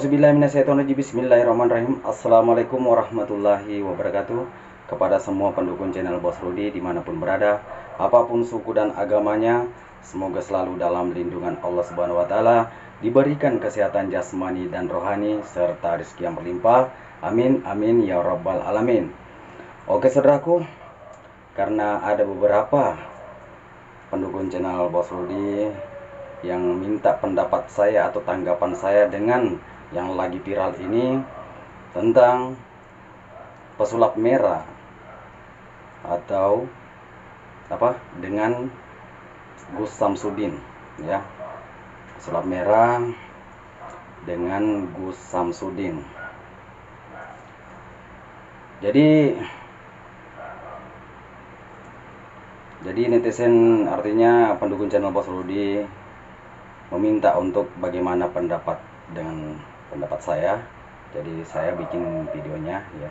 Auzubillahiminasyaitonirrajim. Bismillahirrahmanirrahim. Assalamualaikum warahmatullahi wabarakatuh. Kepada semua pendukung channel Bos Rudi dimanapun berada, apapun suku dan agamanya, semoga selalu dalam lindungan Allah Subhanahu wa Ta'ala, diberikan kesehatan jasmani dan rohani serta rezeki yang berlimpah. Amin amin ya rabbal alamin. Oke saudaraku, karena ada beberapa pendukung channel Bos Rudi yang minta pendapat saya atau tanggapan saya dengan yang lagi viral ini tentang pesulap merah atau dengan Gus Samsudin, ya, pesulap merah dengan Gus Samsudin. Jadi netizen, artinya pendukung channel Bos Rudi, meminta untuk bagaimana pendapat dengan pendapat saya. Jadi saya bikin videonya, ya,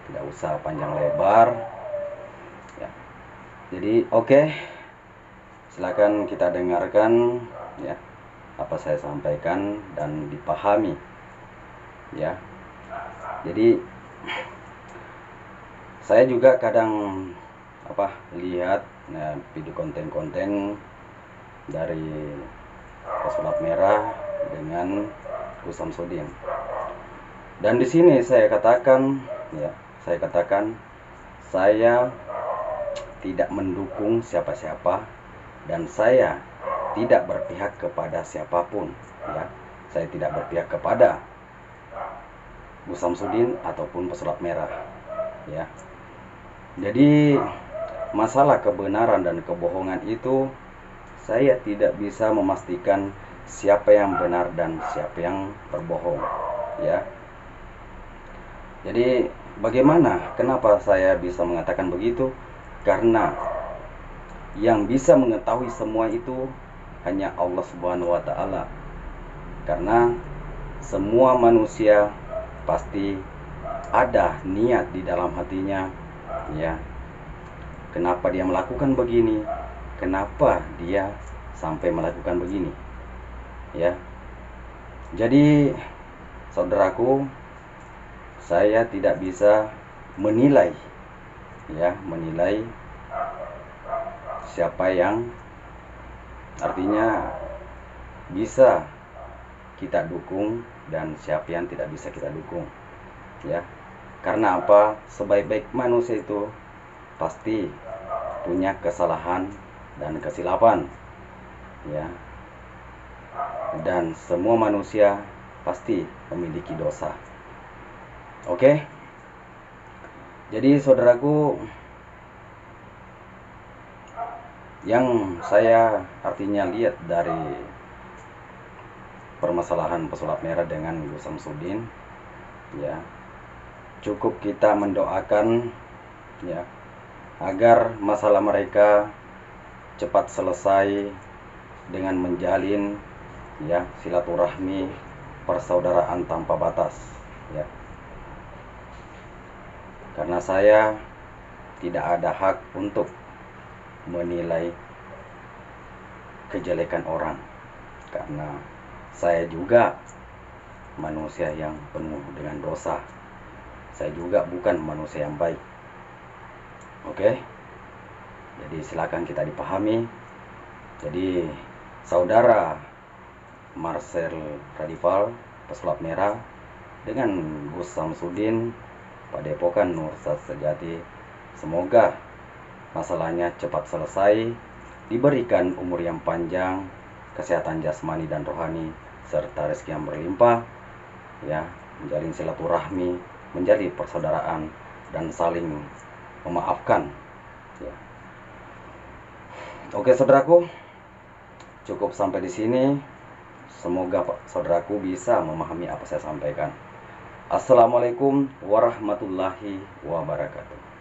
tidak usah panjang lebar, ya. Jadi oke, silakan kita dengarkan, ya, apa saya sampaikan dan dipahami, ya. Jadi saya juga kadang lihat video konten-konten dari pesulap merah dengan Gus Samsudin. Dan di sini saya katakan, saya tidak mendukung siapa-siapa dan saya tidak berpihak kepada siapapun, ya. Saya tidak berpihak kepada Gus Samsudin ataupun pesulap merah, ya. Jadi masalah kebenaran dan kebohongan itu saya tidak bisa memastikan siapa yang benar dan siapa yang berbohong, ya. Jadi bagaimana, kenapa saya bisa mengatakan begitu? Karena yang bisa mengetahui semua itu hanya Allah Subhanahu wa Ta'ala. Karena semua manusia pasti ada niat di dalam hatinya, ya. Kenapa dia melakukan begini? Kenapa dia sampai melakukan begini, ya. Jadi saudaraku, saya tidak bisa menilai, ya, menilai siapa yang artinya bisa kita dukung dan siapa yang tidak bisa kita dukung, ya. Karena apa? Sebaik-baik manusia itu pasti punya kesalahan dan kesilapan, ya. Dan semua manusia pasti memiliki dosa. Oke. Jadi saudaraku, yang saya artinya lihat dari permasalahan pesulap merah dengan Gus Samsudin, ya, cukup kita mendoakan, ya, agar masalah mereka cepat selesai dengan menjalin, ya, silaturahmi persaudaraan tanpa batas, ya. Karena saya tidak ada hak untuk menilai kejelekan orang, karena saya juga manusia yang penuh dengan dosa. Saya juga bukan manusia yang baik. Oke. Jadi silakan kita dipahami. Jadi saudara Marcel Radival pesulap merah dengan Gus Samsudin Padepokan Nur Sejati, semoga masalahnya cepat selesai, diberikan umur yang panjang, kesehatan jasmani dan rohani serta rezeki yang berlimpah, ya, menjalin silaturahmi, menjadi persaudaraan dan saling memaafkan, ya. Oke saudaraku, cukup sampai di sini. Semoga saudaraku bisa memahami apa saya sampaikan. Assalamualaikum warahmatullahi wabarakatuh.